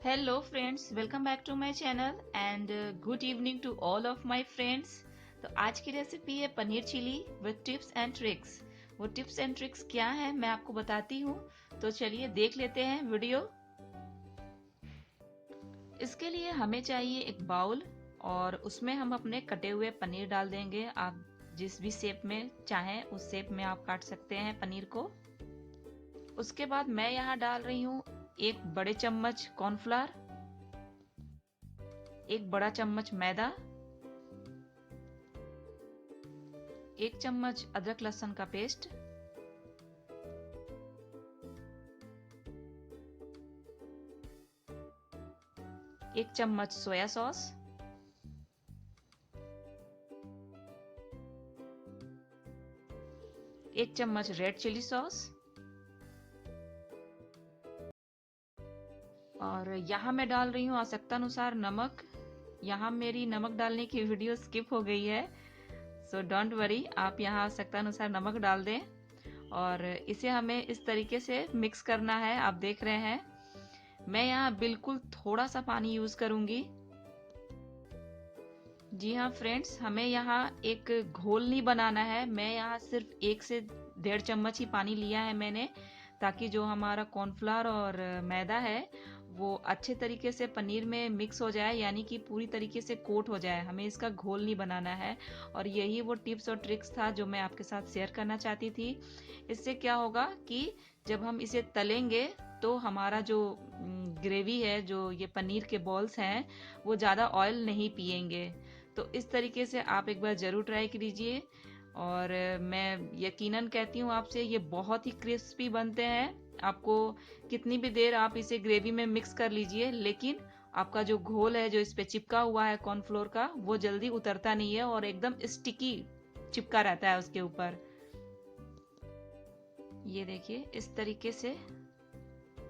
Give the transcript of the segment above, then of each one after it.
Hello friends, welcome back to my channel and good evening to all of my friends। तो आज की recipe है paneer chilli with tips and tricks. वो tips and tricks क्या है मैं आपको बताती हूँ, तो चलिए देख लेते हैं वीडियो। इसके लिए हमें चाहिए एक बाउल और उसमें हम अपने कटे हुए पनीर डाल देंगे। आप जिस भी शेप में चाहें उस शेप में आप काट सकते हैं पनीर को। उसके बाद मैं यहाँ डाल रही हूँ एक बड़े चम्मच कॉर्नफ्लावर, एक बड़ा चम्मच मैदा, एक चम्मच अदरक लहसुन का पेस्ट, एक चम्मच सोया सॉस, एक चम्मच रेड चिली सॉस और यहाँ मैं डाल रही हूँ आवश्यकता अनुसार नमक। यहाँ मेरी नमक डालने की वीडियो स्किप हो गई है, सो डोंट वरी, आप यहाँ आवश्यकता अनुसार नमक डाल दें और इसे हमें इस तरीके से मिक्स करना है। आप देख रहे हैं मैं यहाँ बिल्कुल थोड़ा सा पानी यूज करूंगी। जी हाँ फ्रेंड्स, हमें यहाँ एक घोल नहीं बनाना है। मैं यहाँ सिर्फ 1 से 1.5 चम्मच ही पानी लिया है मैंने, ताकि जो हमारा कॉर्नफ्लावर और मैदा है वो अच्छे तरीके से पनीर में मिक्स हो जाए, यानी कि पूरी तरीके से कोट हो जाए। हमें इसका घोल नहीं बनाना है और यही वो टिप्स और ट्रिक्स था जो मैं आपके साथ शेयर करना चाहती थी। इससे क्या होगा कि जब हम इसे तलेंगे तो हमारा जो ग्रेवी है, जो ये पनीर के बॉल्स हैं, वो ज़्यादा ऑयल नहीं पिएंगे। तो इस तरीके से आप एक बार ज़रूर ट्राई कीजिए और मैं यकीनन कहती हूँ आपसे, ये बहुत ही क्रिस्पी बनते हैं। आपको कितनी भी देर आप इसे ग्रेवी में मिक्स कर लीजिए, लेकिन आपका जो घोल है जो इस पे चिपका हुआ है कॉर्नफ्लोर का, वो जल्दी उतरता नहीं है और एकदम स्टिकी चिपका रहता है उसके ऊपर। ये देखिए इस तरीके से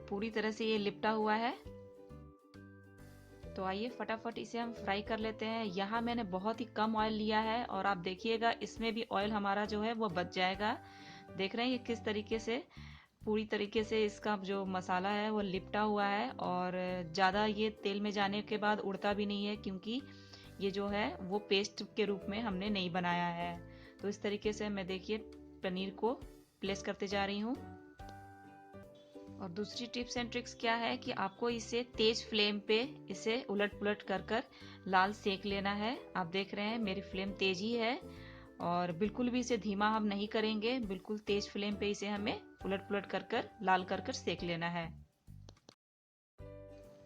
पूरी तरह से ये लिपटा हुआ है। तो आइए फटाफट इसे हम फ्राई कर लेते हैं। यहाँ मैंने बहुत ही कम ऑयल लिया है और आप देखिएगा इसमें भी ऑयल हमारा जो है वो बच जाएगा। देख रहे हैं ये किस तरीके से पूरी तरीके से इसका जो मसाला है वो लिपटा हुआ है और ज़्यादा ये तेल में जाने के बाद उड़ता भी नहीं है, क्योंकि ये जो है वो पेस्ट के रूप में हमने नहीं बनाया है। तो इस तरीके से मैं देखिए पनीर को प्लेस करते जा रही हूँ। और दूसरी टिप्स एंड ट्रिक्स क्या है कि आपको इसे तेज फ्लेम पे इसे उलट पुलट कर कर लाल सेक लेना है। आप देख रहे हैं मेरी फ्लेम तेज ही है और बिल्कुल भी इसे धीमा हम नहीं करेंगे, बिल्कुल तेज फ्लेम पे इसे हमें उलट पुलट कर कर लाल कर कर सेक लेना है।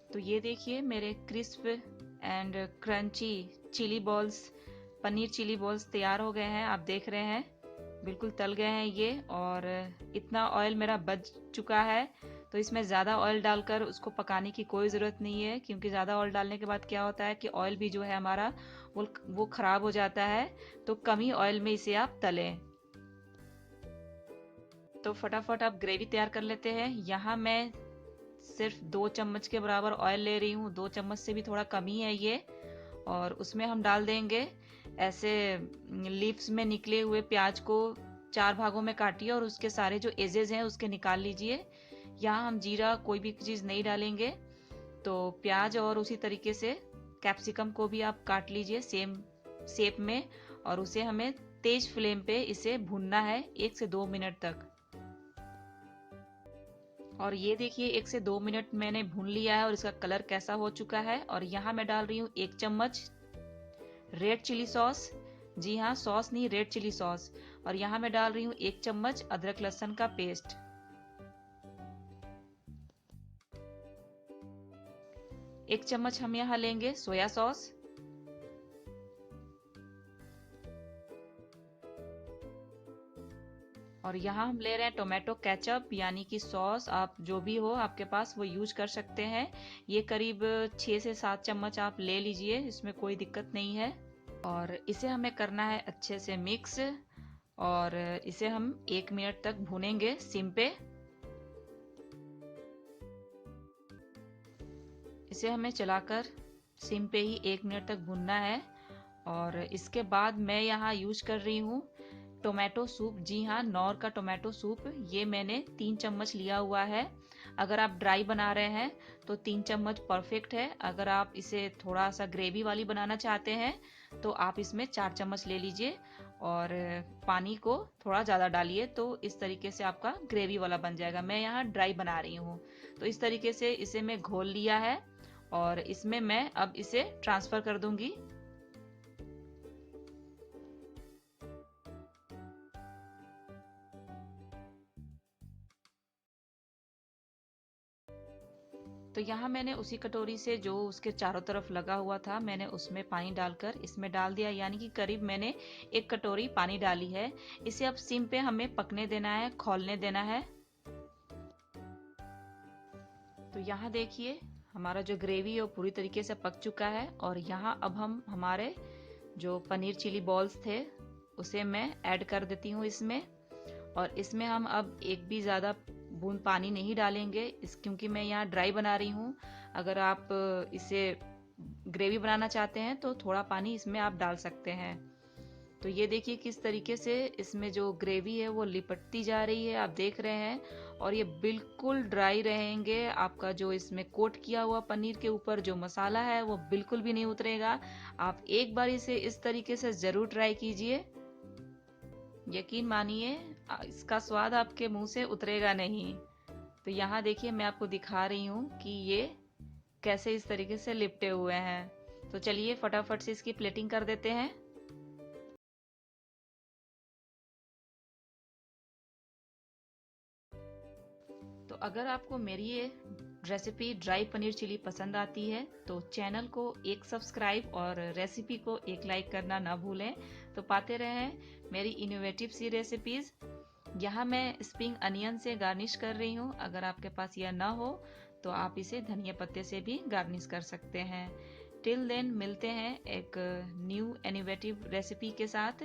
तो ये देखिए मेरे crisp and crunchy chilli balls, paneer chilli balls तैयार हो गए हैं। आप देख रहे हैं बिल्कुल तल गए हैं ये और इतना ऑयल मेरा बच चुका है। तो इसमें ज़्यादा ऑयल डालकर उसको पकाने की कोई ज़रूरत नहीं है, क्योंकि ज़्यादा ऑयल डालने के बाद क्या होता है कि ऑयल भी जो है हमारा वो ख़राब हो जाता है। तो कम ही ऑयल में इसे आप तलें। तो फटाफट आप ग्रेवी तैयार कर लेते हैं। यहाँ मैं सिर्फ 2 चम्मच के बराबर ऑयल ले रही हूँ, 2 चम्मच से भी थोड़ा कम ही है ये। और उसमें हम डाल देंगे ऐसे लीव्स में निकले हुए प्याज को 4 भागों में काटिए और उसके सारे जो एजेस हैं उसके निकाल लीजिए। यहाँ हम जीरा कोई भी चीज़ नहीं डालेंगे। तो प्याज और उसी तरीके से कैप्सिकम को भी आप काट लीजिए सेम शेप में और उसे हमें तेज फ्लेम पे इसे भूनना है 1 से 2 मिनट तक। और ये देखिए 1 से 2 मिनट मैंने भून लिया है और इसका कलर कैसा हो चुका है। और यहाँ मैं डाल रही हूँ 1 चम्मच रेड चिली सॉस। जी हाँ, सॉस नहीं, रेड चिली सॉस। और यहाँ मैं डाल रही हूँ 1 चम्मच अदरक लहसुन का पेस्ट। एक चम्मच हम यहाँ लेंगे सोया सॉस। और यहाँ हम ले रहे हैं टोमेटो केचप, यानी कि सॉस, आप जो भी हो आपके पास वो यूज कर सकते हैं। ये करीब 6 से 7 चम्मच आप ले लीजिए, इसमें कोई दिक्कत नहीं है। और इसे हमें करना है अच्छे से मिक्स और इसे हम 1 मिनट तक भूनेंगे सिम पे। इसे हमें चलाकर सिम पे ही 1 मिनट तक भूनना है। और इसके बाद मैं यहाँ यूज कर रही हूँ टोमेटो सूप। जी हाँ, नौर का टोमेटो सूप, ये मैंने 3 चम्मच लिया हुआ है। अगर आप ड्राई बना रहे हैं तो 3 चम्मच परफेक्ट है। अगर आप इसे थोड़ा सा ग्रेवी वाली बनाना चाहते हैं तो आप इसमें 4 चम्मच ले लीजिए और पानी को थोड़ा ज़्यादा डालिए, तो इस तरीके से आपका ग्रेवी वाला बन जाएगा। मैं यहाँ ड्राई बना रही हूँ। तो इस तरीके से इसे मैं घोल लिया है और इसमें मैं अब इसे ट्रांसफ़र कर दूंगी। तो यहाँ मैंने उसी कटोरी से जो उसके चारों तरफ लगा हुआ था, मैंने उसमें पानी डालकर इसमें डाल दिया, यानी कि करीब मैंने 1 कटोरी पानी डाली है। इसे अब सिम पे हमें पकने देना है, खौलने देना है। तो यहाँ देखिए हमारा जो ग्रेवी है वो पूरी तरीके से पक चुका है और यहाँ अब हम हमारे जो पनीर चिली बॉल्स थे उसे मैं ऐड कर देती हूँ इसमें। और इसमें हम अब एक भी ज़्यादा बूंद पानी नहीं डालेंगे क्योंकि मैं यहाँ ड्राई बना रही हूँ। अगर आप इसे ग्रेवी बनाना चाहते हैं तो थोड़ा पानी इसमें आप डाल सकते हैं। तो ये देखिए किस तरीके से इसमें जो ग्रेवी है वो लिपटती जा रही है, आप देख रहे हैं। और ये बिल्कुल ड्राई रहेंगे। आपका जो इसमें कोट किया हुआ पनीर के ऊपर जो मसाला है वो बिल्कुल भी नहीं उतरेगा। आप एक बार इसे इस तरीके से ज़रूर ट्राई कीजिए। यकीन मानिए इसका स्वाद आपके मुंह से उतरेगा नहीं। तो यहाँ देखिए मैं आपको दिखा रही हूँ कि ये कैसे इस तरीके से लिपटे हुए हैं। तो चलिए फटाफट से इसकी प्लेटिंग कर देते हैं। तो अगर आपको मेरी ये रेसिपी ड्राई पनीर चिली पसंद आती है तो चैनल को एक सब्सक्राइब और रेसिपी को एक लाइक करना ना भूलें। तो पाते रहें मेरी इनोवेटिव सी रेसिपीज़। यहाँ मैं स्प्रिंग अनियन से गार्निश कर रही हूँ। अगर आपके पास यह ना हो तो आप इसे धनिया पत्ते से भी गार्निश कर सकते हैं। टिल देन मिलते हैं एक न्यू इनोवेटिव रेसिपी के साथ।